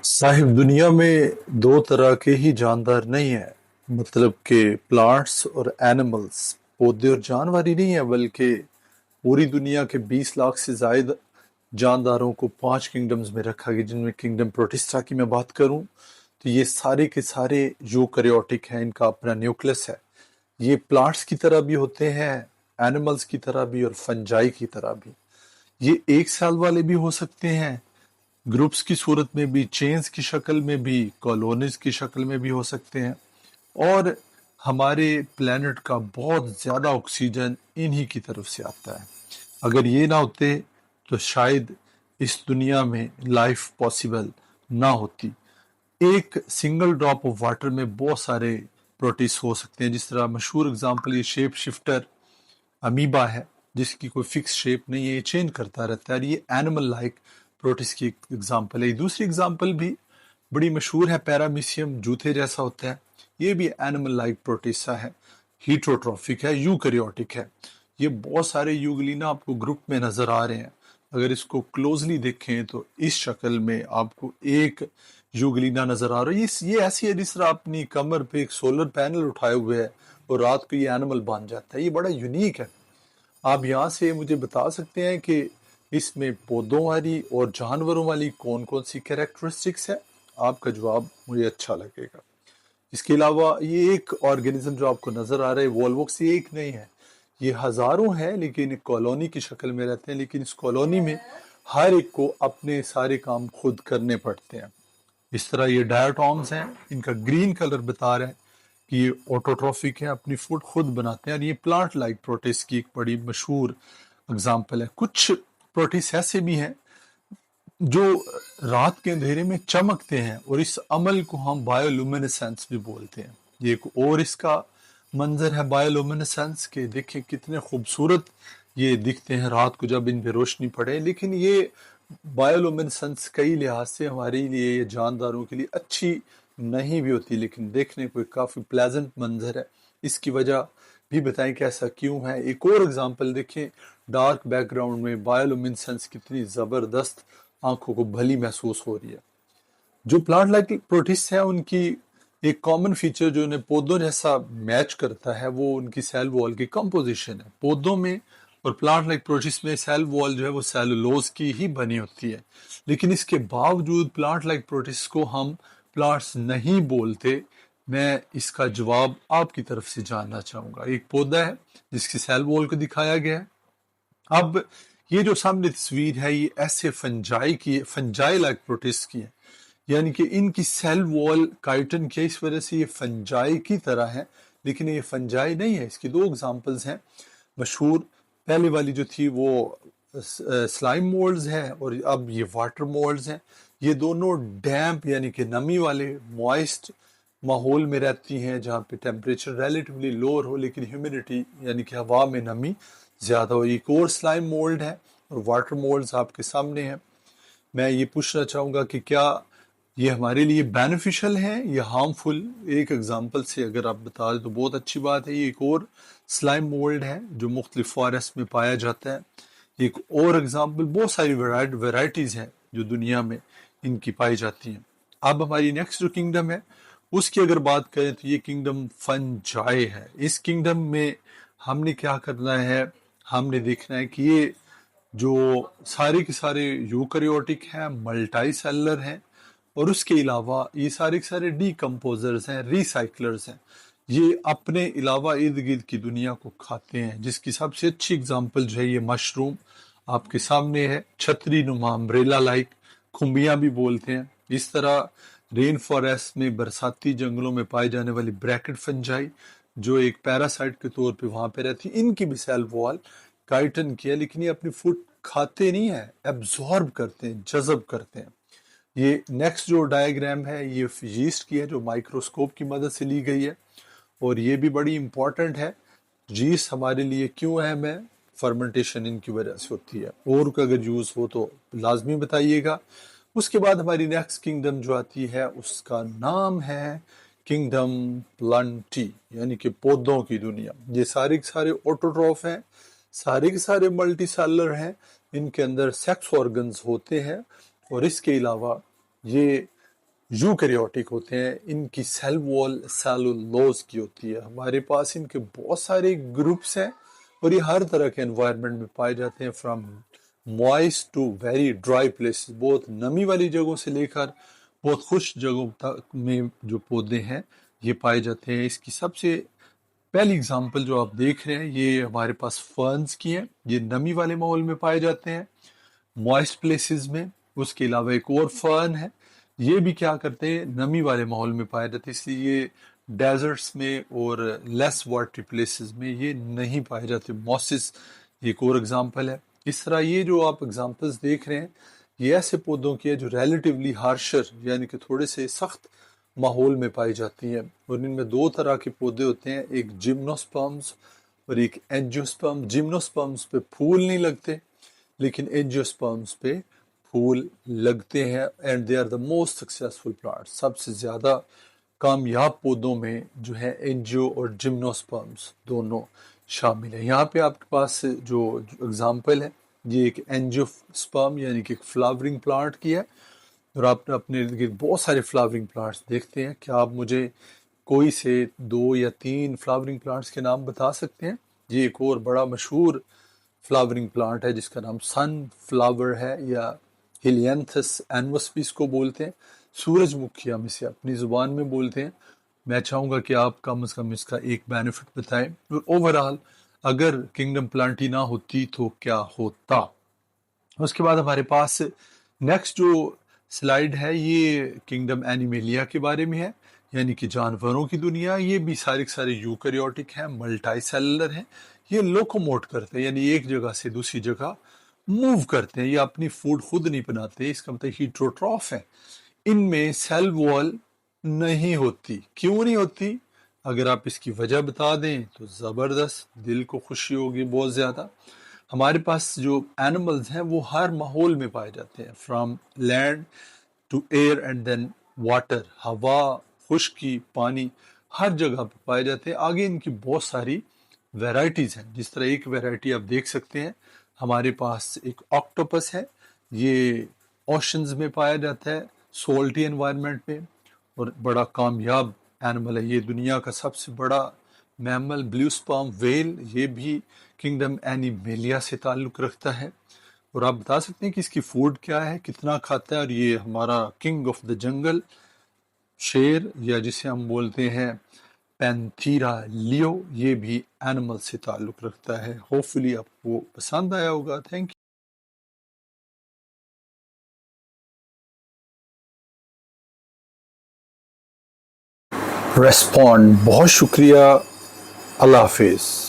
साहिब दुनिया में दो तरह के ही जानदार नहीं है। मतलब कि प्लांट्स और एनिमल्स, पौधे और जानवर ही नहीं है, बल्कि पूरी दुनिया के 20 लाख से जायद जानदारों को 5 किंगडम्स में रखा गया, जिनमें किंगडम प्रोटिस्टा की मैं बात करूं तो ये सारे के सारे यूकैरियोटिक हैं। इनका अपना न्यूक्लियस है। ये प्लांट्स की तरह भी होते हैं, एनिमल्स की तरह भी और फंजाई की तरह भी। ये एक साल वाले भी हो सकते हैं, ग्रुप्स की सूरत में भी, चेन्स की शक्ल में भी, कॉलोनीज की शक्ल में भी हो सकते हैं। और हमारे प्लेनेट का बहुत ज़्यादा ऑक्सीजन इन्हीं की तरफ से आता है। अगर ये ना होते तो शायद इस दुनिया में लाइफ पॉसिबल ना होती। एक सिंगल ड्रॉप ऑफ वाटर में बहुत सारे प्रोटिस्ट हो सकते हैं। जिस तरह मशहूर एग्जांपल ये शेप शिफ्टर अमीबा है, जिसकी कोई फिक्स शेप नहीं है, ये चेंज करता रहता है। और ये एनिमल लाइक प्रोटिस्ट की एग्जांपल है। दूसरी एग्जांपल भी बड़ी मशहूर है, पैरामीशियम जूते जैसा होता है। ये भी एनिमल लाइक प्रोटिस्टा है, हीटरोट्रॉफिक है, यूकैरियोटिक है। ये बहुत सारे यूग्लिना आपको ग्रुप में नजर आ रहे हैं। अगर इसको क्लोजली देखें तो इस शक्ल में आपको एक यूग्लिना नजर आ रहा है। ये ऐसी है जिस तरह अपनी कमर पे एक सोलर पैनल उठाए हुए है और रात को ये एनिमल बन जाता है। ये बड़ा यूनिक है। आप यहाँ से मुझे बता सकते हैं कि इसमें पौधों वाली और जानवरों वाली कौन कौन सी कैरेक्टरिस्टिक्स है? आपका जवाब मुझे अच्छा लगेगा। इसके अलावा ये एक ऑर्गेनिज्म जो आपको नजर आ रहा है वॉल्वॉक्स, ये एक नहीं है, ये हजारों हैं, लेकिन एक कॉलोनी की शक्ल में रहते हैं। लेकिन इस कॉलोनी में हर एक को अपने सारे काम खुद करने पड़ते हैं। इस तरह ये डायटॉम्स हैं, इनका ग्रीन कलर बता रहा है कि ये ऑटोट्रॉफिक है, अपनी फूड खुद बनाते हैं। और ये प्लांट लाइक प्रोटिस्ट की एक बड़ी मशहूर एग्जाम्पल है। कुछ प्रोटिस्ट ऐसे भी हैं जो रात के अंधेरे में चमकते हैं, और इस अमल को हम बायोलुमिनेसेंस भी बोलते हैं। ये एक और इसका मंजर है बायोलुमिनेसेंस के, देखें कितने खूबसूरत ये दिखते हैं रात को जब इन पे रोशनी पड़े। लेकिन ये बायोलुमिनेसेंस कई लिहाज से हमारे लिए, ये जानदारों के लिए अच्छी नहीं भी होती, लेकिन देखने को काफ़ी प्लेजेंट मंजर है। इसकी वजह भी बताएं कि ऐसा क्यों है। एक और एग्जांपल देखें, डार्क बैकग्राउंड में बायोलुमिनेसेंस कितनी ज़बरदस्त आंखों को भली महसूस हो रही है। जो प्लांट लाइक प्रोटिस्ट है, उनकी एक कॉमन फीचर जो उन्हें पौधों जैसा मैच करता है वो उनकी सेल वॉल की कंपोजिशन है। पौधों में और प्लांट लाइक प्रोटिस्ट में सेल वॉल जो है वो सेलुलोज की ही बनी होती है। लेकिन इसके बावजूद प्लांट लाइक प्रोटिस्ट को हम प्लांट्स नहीं बोलते। मैं इसका जवाब आपकी तरफ से जानना चाहूंगा। एक पौधा है जिसकी सेल वॉल को दिखाया गया है। अब ये जो सामने तस्वीर है, ये ऐसे फंजाई लाइक प्रोटिस्ट की है, यानी कि इनकी सेल वॉल काइटन की है, इस वजह से ये फंजाई की तरह है। लेकिन ये फंजाई नहीं है। इसकी दो एग्जांपल्स हैं मशहूर। पहले वाली जो थी वो स्लाइम मोल्ड्स है, और अब ये वाटर मोल्ड्स हैं। ये दोनों डैम्प यानी कि नमी वाले मॉइस्ट माहौल में रहती हैं, जहाँ पे टेम्परेचर रिलेटिवली लोअर हो लेकिन ह्यूमिडिटी यानी कि हवा में नमी ज़्यादा हो। एक और स्लाइम मोल्ड है और वाटर मोल्ड्स आपके सामने हैं। मैं ये पूछना चाहूँगा कि क्या ये हमारे लिए बेनिफिशियल है या हार्मफुल? एक एग्जांपल से अगर आप बता दें तो बहुत अच्छी बात है। ये एक और स्लाइम मोल्ड है जो मुख्तलिफ फॉरेस्ट में पाया जाता है। एक और एग्जांपल, बहुत सारी वेराइटीज़ हैं जो दुनिया में इनकी पाई जाती हैं। अब हमारी नेक्स्ट जो किंगडम है उसकी अगर बात करें तो ये किंगडम फंजाई है। इस किंगडम में हमने क्या करना है, हमने देखना है कि ये जो सारे के सारे यूकैरियोटिक हैं, मल्टी सेलुलर हैं, और उसके अलावा ये सारे के सारे डीकम्पोजर्स हैं, रिसाइकलर्स हैं। ये अपने अलावा इर्द गिर्द की दुनिया को खाते हैं, जिसकी सबसे अच्छी एग्जांपल जो है ये मशरूम आपके सामने है। छतरी नुमा, अम्ब्रेला लाइक, खुम्बियाँ भी बोलते हैं। इस तरह रेन फॉरेस्ट में, बरसाती जंगलों में पाई जाने वाली ब्रैकेट फंजाई जो एक पैरासाइट के तौर पे वहाँ पे रहती है, इनकी भी सेल वॉल काइटन की है। लेकिन ये अपनी फूड खाते नहीं है, एब्जॉर्ब करते हैं, जज़ब करते हैं। ये नेक्स्ट जो डायग्राम है ये यीस्ट की है, जो माइक्रोस्कोप की मदद से ली गई है, और ये भी बड़ी इंपॉर्टेंट है। यीस्ट हमारे लिए क्यों अहम है? फर्मेंटेशन इनकी वजह से होती है। और का अगर यूज़ हो तो लाजमी बताइएगा। उसके बाद हमारी नेक्स्ट किंगडम जो आती है उसका नाम है किंगडम प्लांटी, यानी कि पौधों की दुनिया। ये सारे के सारे ऑटोट्रॉफ हैं, सारे के सारे मल्टी सेलुलर हैं, इनके अंदर सेक्स ऑर्गन्स होते हैं, और इसके अलावा ये यूकैरियोटिक होते हैं, इनकी सेल वॉल सेलुलोज की होती है। हमारे पास इनके बहुत सारे ग्रुप्स हैं और ये हर तरह के एनवायरनमेंट में पाए जाते हैं, from moist to very dry places, बहुत नमी वाली जगहों से लेकर बहुत खुश्क जगहों तक में जो पौधे हैं ये पाए जाते हैं। इसकी सबसे पहली एग्जांपल जो आप देख रहे हैं ये हमारे पास फर्न्स की है, ये नमी वाले माहौल में पाए जाते हैं, मॉइस्ट प्लेसेस में। उसके अलावा एक और फर्न है, ये भी क्या करते हैं, नमी वाले माहौल में पाए जाते हैं, इसलिए ये डेजर्ट्स में और लेस वाटरी प्लेसेस में ये नहीं पाए जाते। मॉसिस एक और एग्जांपल है। इस तरह ये जो आप एग्जांपल्स देख रहे हैं ये ऐसे पौधों की है जो रिलेटिवली हार्शर यानी कि थोड़े से सख्त माहौल में पाई जाती हैं, और इनमें दो तरह के पौधे होते हैं, एक जिम्नोस्पर्म्स और एक एंजियोस्पर्म। जिम्नोस्पर्म्स पे फूल नहीं लगते लेकिन एंजियोस्पर्म्स पे फूल लगते हैं, and they are the most successful plant. सबसे ज़्यादा कामयाब पौधों में जो है एंजियो और जिम्नोस्पर्म्स दोनों शामिल है। यहाँ पे आपके पास जो एग्जांपल है ये एक एंजियोस्पर्म यानी कि एक फ्लावरिंग प्लांट की है, और आप अपने इर्द गिर्द बहुत सारे फ्लावरिंग प्लांट्स देखते हैं। क्या आप मुझे कोई से 2 या 3 फ्लावरिंग प्लांट्स के नाम बता सकते हैं? ये एक और बड़ा मशहूर फ्लावरिंग प्लांट है जिसका नाम सन फ्लावर है, या हिलियंथस एनवस भी इसको बोलते हैं, सूरजमुखी हम इसे अपनी ज़ुबान में बोलते हैं। मैं चाहूँगा कि आप कम से कम इसका एक बेनिफिट बताएं, और ओवरऑल अगर किंगडम प्लांटी ना होती तो क्या होता। उसके बाद हमारे पास नेक्स्ट जो स्लाइड है ये किंगडम एनिमेलिया के बारे में है, यानी कि जानवरों की दुनिया। ये भी सारे के सारे यूकैरियोटिक हैं, मल्टी सेलुलर हैं, ये लोकोमोट करते हैं यानी एक जगह से दूसरी जगह मूव करते हैं, ये अपनी फूड खुद नहीं बनाते, इसका मतलब हीट्रोट्रॉफ है। इनमें सेल वॉल नहीं होती। क्यों नहीं होती? अगर आप इसकी वजह बता दें तो ज़बरदस्त, दिल को खुशी होगी बहुत ज़्यादा। हमारे पास जो एनिमल्स हैं वो हर माहौल में पाए जाते हैं, from land to air and then water, हवा, खुश्की, पानी, हर जगह पे पाए जाते हैं। आगे इनकी बहुत सारी वैरायटीज़ हैं, जिस तरह एक वैरायटी आप देख सकते हैं, हमारे पास एक ऑक्टोपस है, ये ओशंस में पाया जाता है, सोल्टी एनवायरनमेंट में, और बड़ा कामयाब एनिमल है। ये दुनिया का सबसे बड़ा मैमल ब्लू स्पर्म व्हेल, ये भी किंगडम एनिमेलिया से ताल्लुक़ रखता है। और आप बता सकते हैं कि इसकी फूड क्या है, कितना खाता है? और ये हमारा किंग ऑफ द जंगल शेर, या जिसे हम बोलते हैं पैंथीरा लियो, ये भी एनिमल से ताल्लुक़ रखता है। होपफुली आपको पसंद आया होगा। Thank you. रेस्पॉन्ड, बहुत शुक्रिया, अल्लाह हाफिज़।